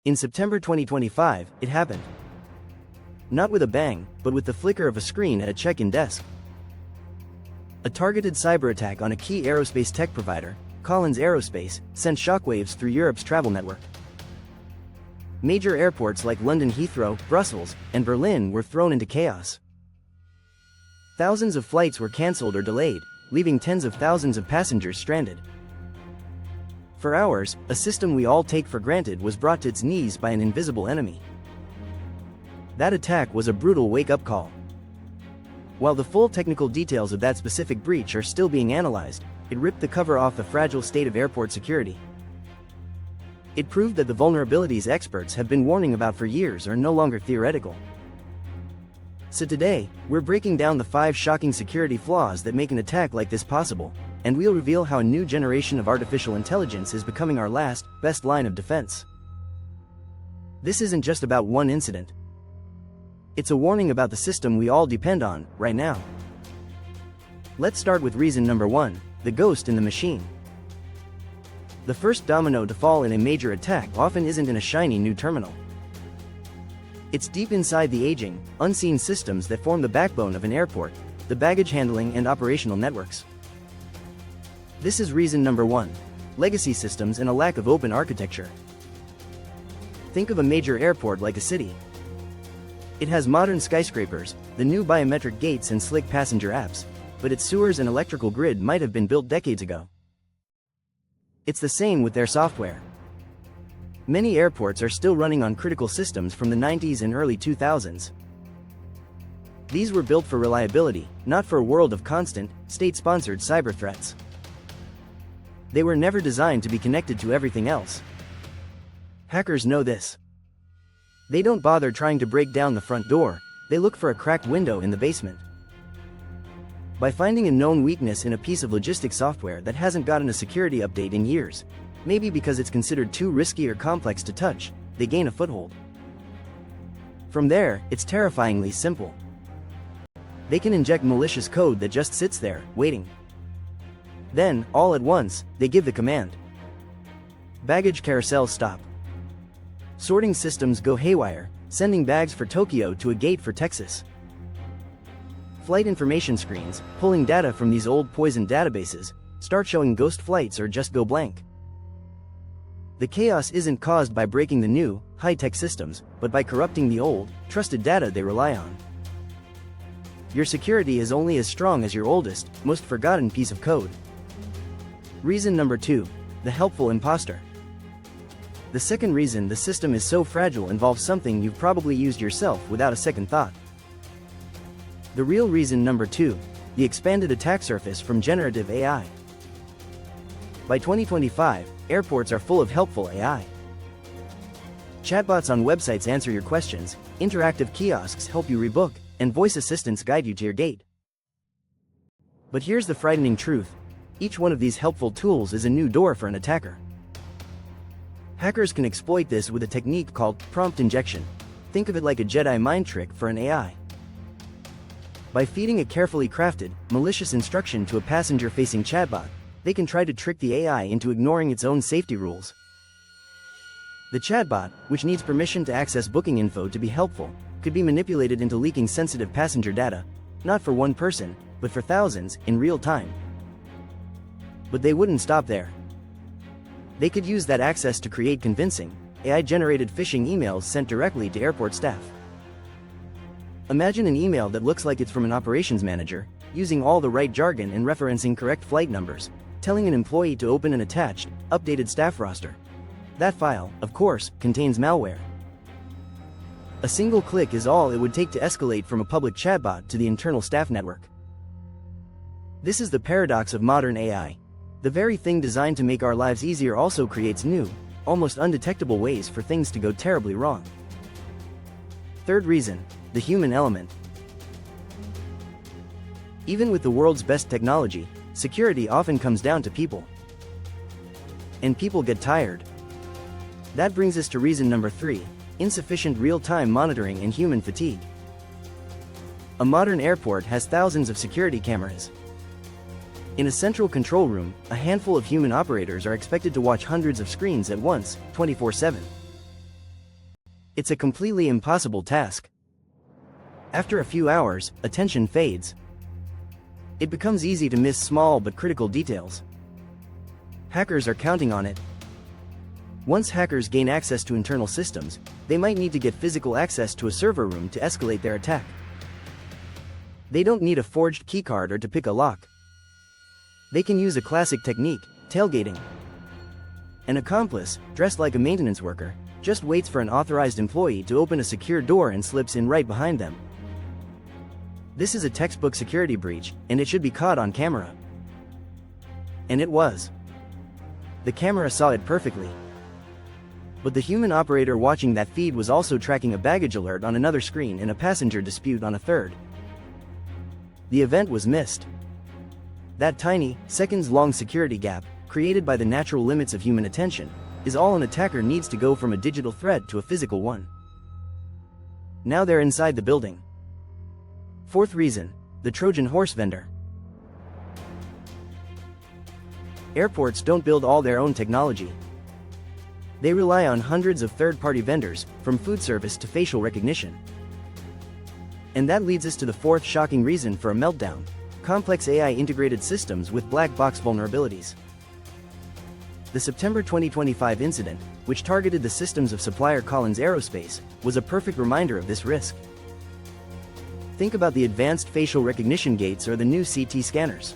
In September 2025, it happened. Not with a bang, but with the flicker of a screen at a check-in desk. A targeted cyberattack on a key aerospace tech provider, Collins Aerospace, sent shockwaves through Europe's travel network. Major airports like London Heathrow, Brussels, and Berlin were thrown into chaos. Thousands of flights were cancelled or delayed, leaving tens of thousands of passengers stranded. For hours, a system we all take for granted was brought to its knees by an invisible enemy. That attack was a brutal wake-up call. While the full technical details of that specific breach are still being analyzed, it ripped the cover off the fragile state of airport security. It proved that the vulnerabilities experts have been warning about for years are no longer theoretical. So today, we're breaking down the 5 shocking security flaws that make an attack like this possible, and we'll reveal how a new generation of artificial intelligence is becoming our last, best line of defense. This isn't just about one incident. It's a warning about the system we all depend on, right now. Let's start with reason number 1, the ghost in the machine. The first domino to fall in a major attack often isn't in a shiny new terminal. It's deep inside the aging, unseen systems that form the backbone of an airport, the baggage handling and operational networks. This is reason number 1, legacy systems and a lack of open architecture. Think of a major airport like a city. It has modern skyscrapers, the new biometric gates and slick passenger apps, but its sewers and electrical grid might have been built decades ago. It's the same with their software. Many airports are still running on critical systems from the 90s and early 2000s. These were built for reliability, not for a world of constant, state-sponsored cyber threats. They were never designed to be connected to everything else. Hackers know this. They don't bother trying to break down the front door, they look for a cracked window in the basement. By finding a known weakness in a piece of logistics software that hasn't gotten a security update in years, maybe because it's considered too risky or complex to touch, they gain a foothold. From there, it's terrifyingly simple. They can inject malicious code that just sits there, waiting. Then, all at once, they give the command. Baggage carousels stop. Sorting systems go haywire, sending bags for Tokyo to a gate for Texas. Flight information screens, pulling data from these old poisoned databases, start showing ghost flights or just go blank. The chaos isn't caused by breaking the new, high-tech systems, but by corrupting the old, trusted data they rely on. Your security is only as strong as your oldest, most forgotten piece of code. Reason number 2, the helpful imposter. The second reason the system is so fragile involves something you've probably used yourself without a second thought. The real reason number 2, the expanded attack surface from generative AI. By 2025, airports are full of helpful AI. Chatbots on websites answer your questions, interactive kiosks help you rebook, and voice assistants guide you to your gate. But here's the frightening truth. Each one of these helpful tools is a new door for an attacker. Hackers can exploit this with a technique called prompt injection. Think of it like a Jedi mind trick for an AI. By feeding a carefully crafted, malicious instruction to a passenger-facing chatbot, they can try to trick the AI into ignoring its own safety rules. The chatbot, which needs permission to access booking info to be helpful, could be manipulated into leaking sensitive passenger data, not for one person, but for thousands, in real time. But they wouldn't stop there. They could use that access to create convincing, AI-generated phishing emails sent directly to airport staff. Imagine an email that looks like it's from an operations manager, using all the right jargon and referencing correct flight numbers, telling an employee to open an attached, updated staff roster. That file, of course, contains malware. A single click is all it would take to escalate from a public chatbot to the internal staff network. This is the paradox of modern AI. The very thing designed to make our lives easier also creates new, almost undetectable ways for things to go terribly wrong. Third reason, the human element. Even with the world's best technology, security often comes down to people. And people get tired. That brings us to reason number 3, insufficient real-time monitoring and human fatigue. A modern airport has thousands of security cameras. In a central control room, a handful of human operators are expected to watch hundreds of screens at once, 24/7. It's a completely impossible task. After a few hours, attention fades. It becomes easy to miss small but critical details. Hackers are counting on it. Once hackers gain access to internal systems, they might need to get physical access to a server room to escalate their attack. They don't need a forged keycard or to pick a lock. They can use a classic technique, tailgating. An accomplice, dressed like a maintenance worker, just waits for an authorized employee to open a secure door and slips in right behind them. This is a textbook security breach, and it should be caught on camera. And it was. The camera saw it perfectly. But the human operator watching that feed was also tracking a baggage alert on another screen and a passenger dispute on a third. The event was missed. That tiny, seconds-long security gap, created by the natural limits of human attention, is all an attacker needs to go from a digital threat to a physical one. Now they're inside the building. Fourth reason, the Trojan horse vendor. Airports don't build all their own technology. They rely on hundreds of third-party vendors, from food service to facial recognition. And that leads us to the fourth shocking reason for a meltdown: complex AI-integrated systems with black box vulnerabilities. The September 2025 incident, which targeted the systems of supplier Collins Aerospace, was a perfect reminder of this risk. Think about the advanced facial recognition gates or the new CT scanners.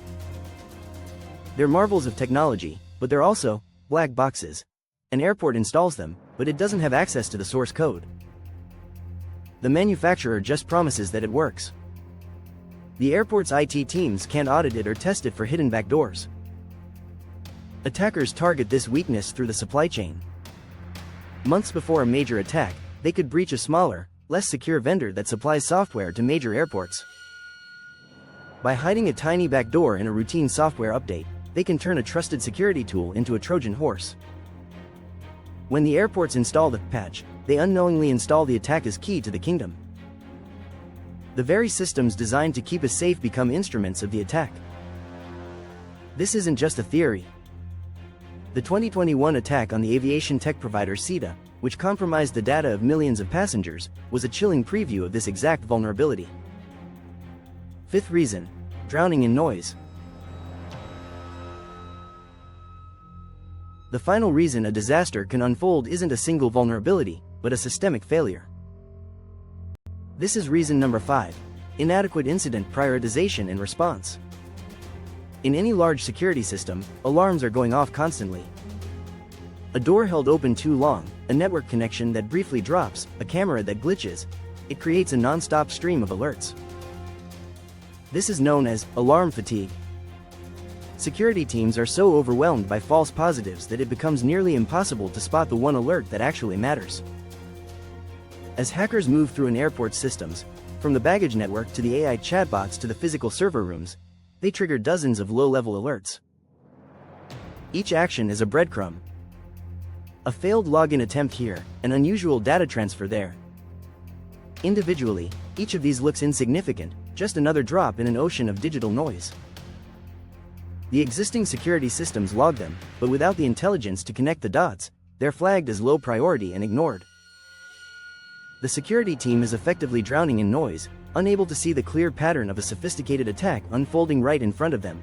They're marvels of technology, but they're also black boxes. An airport installs them, but it doesn't have access to the source code. The manufacturer just promises that it works. The airport's IT teams can't audit it or test it for hidden backdoors. Attackers target this weakness through the supply chain. Months before a major attack, they could breach a smaller, less secure vendor that supplies software to major airports. By hiding a tiny backdoor in a routine software update, they can turn a trusted security tool into a Trojan horse. When the airports install the patch, they unknowingly install the attack as key to the kingdom. The very systems designed to keep us safe become instruments of the attack. This isn't just a theory. The 2021 attack on the aviation tech provider CETA, which compromised the data of millions of passengers, was a chilling preview of this exact vulnerability. Fifth reason: drowning in noise. The final reason a disaster can unfold isn't a single vulnerability, but a systemic failure. This is reason number 5: inadequate incident prioritization and response. In any large security system, alarms are going off constantly. A door held open too long, a network connection that briefly drops, a camera that glitches. It creates a non-stop stream of alerts. This is known as alarm fatigue. Security teams are so overwhelmed by false positives that it becomes nearly impossible to spot the one alert that actually matters. As hackers move through an airport's systems, from the baggage network to the AI chatbots to the physical server rooms, they trigger dozens of low-level alerts. Each action is a breadcrumb. A failed login attempt here, an unusual data transfer there. Individually, each of these looks insignificant, just another drop in an ocean of digital noise. The existing security systems log them, but without the intelligence to connect the dots, they're flagged as low priority and ignored. The security team is effectively drowning in noise, unable to see the clear pattern of a sophisticated attack unfolding right in front of them.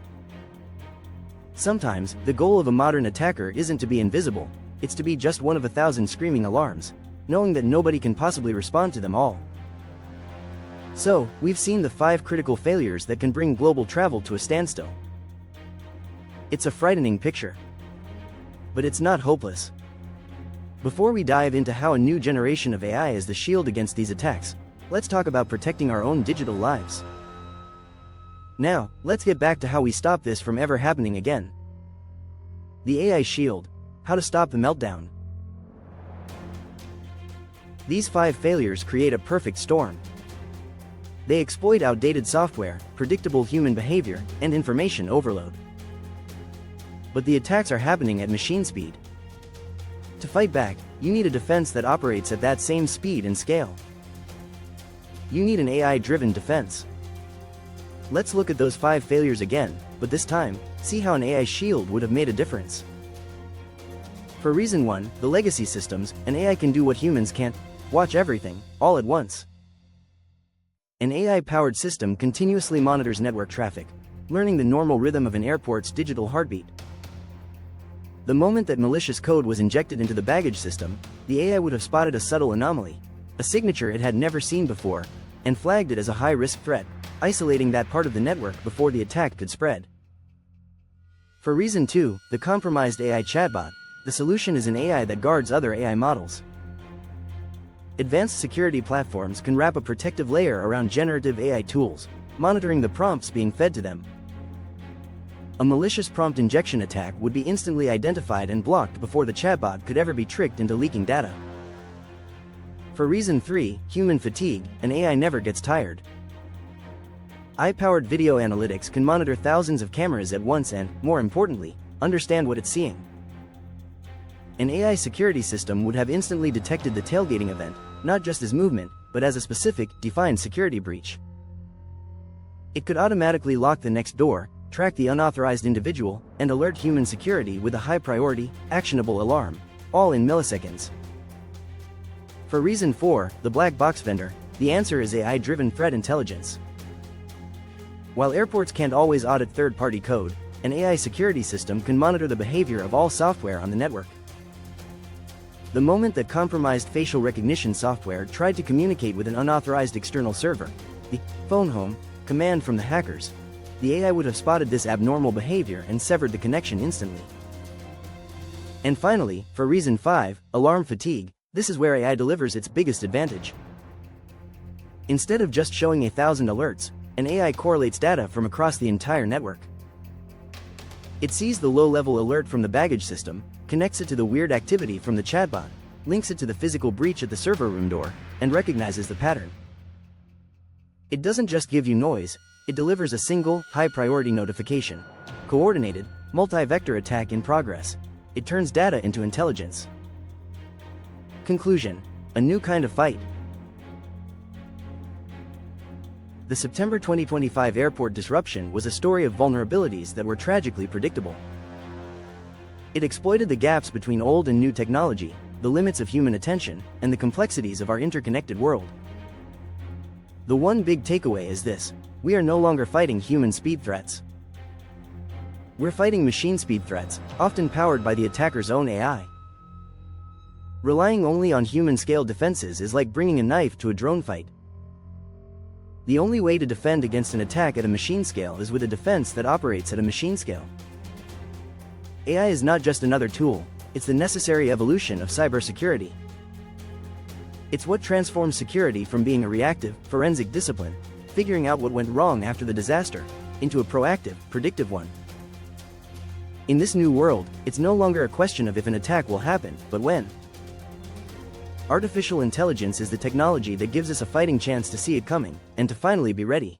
Sometimes, the goal of a modern attacker isn't to be invisible, it's to be just one of 1,000 screaming alarms, knowing that nobody can possibly respond to them all. So, we've seen the 5 critical failures that can bring global travel to a standstill. It's a frightening picture. But it's not hopeless. Before we dive into how a new generation of AI is the shield against these attacks, let's talk about protecting our own digital lives. Now, let's get back to how we stop this from ever happening again. The AI shield: how to stop the meltdown. These 5 failures create a perfect storm. They exploit outdated software, predictable human behavior, and information overload. But the attacks are happening at machine speed. To fight back, you need a defense that operates at that same speed and scale. You need an AI-driven defense. Let's look at those 5 failures again, but this time, see how an AI shield would have made a difference. For reason 1, the legacy systems: an AI can do what humans can't. watch everything, all at once. An AI-powered system continuously monitors network traffic, learning the normal rhythm of an airport's digital heartbeat. The moment that malicious code was injected into the baggage system, the AI would have spotted a subtle anomaly, a signature it had never seen before, and flagged it as a high-risk threat, isolating that part of the network before the attack could spread. For reason 2, the compromised AI chatbot, the solution is an AI that guards other AI models. Advanced security platforms can wrap a protective layer around generative AI tools, monitoring the prompts being fed to them. A malicious prompt injection attack would be instantly identified and blocked before the chatbot could ever be tricked into leaking data. For reason 3, human fatigue, an AI never gets tired. AI-powered video analytics can monitor thousands of cameras at once and, more importantly, understand what it's seeing. An AI security system would have instantly detected the tailgating event, not just as movement, but as a specific, defined security breach. It could automatically lock the next door, track the unauthorized individual, and alert human security with a high-priority, actionable alarm, all in milliseconds. For reason 4, the black box vendor, the answer is AI-driven threat intelligence. While airports can't always audit third-party code, an AI security system can monitor the behavior of all software on the network. The moment that compromised facial recognition software tried to communicate with an unauthorized external server, the phone home command from the hackers, the AI would have spotted this abnormal behavior and severed the connection instantly. And finally, for reason 5, alarm fatigue, this is where AI delivers its biggest advantage. Instead of just showing 1,000 alerts, an AI correlates data from across the entire network. It sees the low-level alert from the baggage system, connects it to the weird activity from the chatbot, links it to the physical breach at the server room door, and recognizes the pattern. It doesn't just give you noise, it delivers a single, high-priority notification. Coordinated, multi-vector attack in progress. It turns data into intelligence. Conclusion: a new kind of fight. The September 2025 airport disruption was a story of vulnerabilities that were tragically predictable. It exploited the gaps between old and new technology, the limits of human attention, and the complexities of our interconnected world. The one big takeaway is this: we are no longer fighting human speed threats. We're fighting machine speed threats, often powered by the attacker's own AI. Relying only on human-scale defenses is like bringing a knife to a drone fight. The only way to defend against an attack at a machine scale is with a defense that operates at a machine scale. AI is not just another tool, it's the necessary evolution of cybersecurity. It's what transforms security from being a reactive, forensic discipline, figuring out what went wrong after the disaster, into a proactive, predictive one. In this new world, it's no longer a question of if an attack will happen, but when. Artificial intelligence is the technology that gives us a fighting chance to see it coming, and to finally be ready.